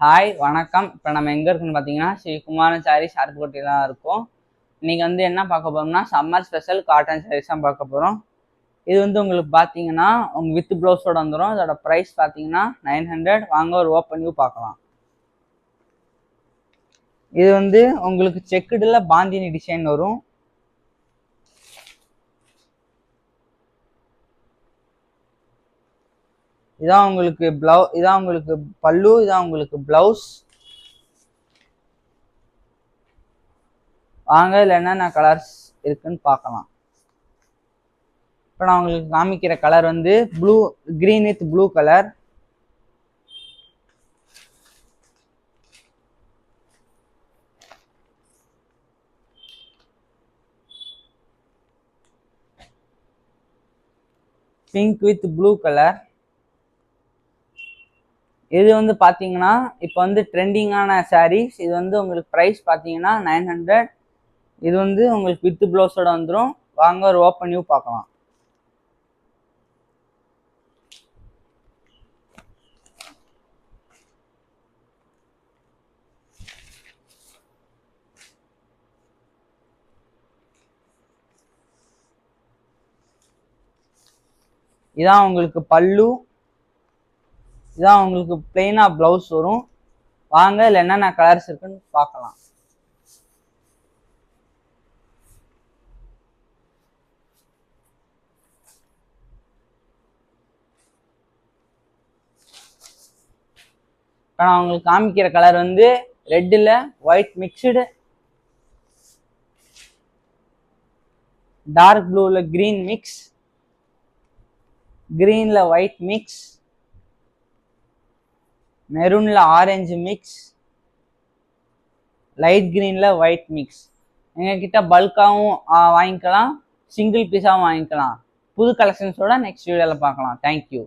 Hi வணக்கம். இப்போ நம்ம எங்கே இருக்குன்னு பார்த்தீங்கன்னா ஸ்ரீகுமாரன் சாரீஸ் அருப்புக்கோட்டையில் தான் இருக்கும். இன்றைக்கி வந்து என்ன பார்க்க போகிறோம்னா சம்மர் ஸ்பெஷல் காட்டன் சாரீஸ் தான் பார்க்க போகிறோம். இது வந்து உங்களுக்கு பார்த்தீங்கன்னா உங்கள் வித் ப்ளவுஸோட வந்துடும். இதோட ப்ரைஸ் பார்த்தீங்கன்னா 900. வாங்க ஒரு ஓப்பன் வியூ பார்க்கலாம். இது வந்து உங்களுக்கு செக்குடில் பாந்தினி டிசைன் வரும். இதான் உங்களுக்கு இதான் உங்களுக்கு பல்லு, இதான் உங்களுக்கு பிளவுஸ். வாங்க இதில் என்னென்ன கலர்ஸ் இருக்குன்னு பார்க்கலாம். இப்போ நான் உங்களுக்கு காமிக்கிற கலர் வந்து green with blue colour. Pink with blue colour. இது வந்து பார்த்தீங்கன்னா இப்போ வந்து ட்ரெண்டிங்கான சாரீஸ். இது வந்து உங்களுக்கு ப்ரைஸ் பார்த்தீங்கன்னா 900. இது வந்து உங்களுக்கு வித் ப்ளவுஸோட வந்துடும். வாங்க ஒரு ஓப்பன் வியூ பார்க்கலாம். இதான் உங்களுக்கு பல்லு, இதான் உங்களுக்கு பிளெயினா பிளவுஸ் வரும். வாங்க இதில் என்னென்ன கலர்ஸ் இருக்குன்னு பார்க்கலாம். இப்போ நான் உங்களுக்கு காமிக்கிற கலர் வந்து ரெட்டில் ஒயிட் மிக்சடு, டார்க் ப்ளூவில் கிரீன் மிக்ஸ், கிரீனில் ஒயிட் மிக்ஸ், மெரூனில் ஆரஞ்சு மிக்ஸ், லைட் கிரீனில் ஒயிட் மிக்ஸ். எங்ககிட்ட பல்காகவும் வாங்கிக்கலாம், சிங்கிள் பீஸாகவும் வாங்கிக்கலாம். புது கலெக்ஷன்ஸோட நெக்ஸ்ட் வீடியோவில் பார்க்கலாம். தேங்க்யூ.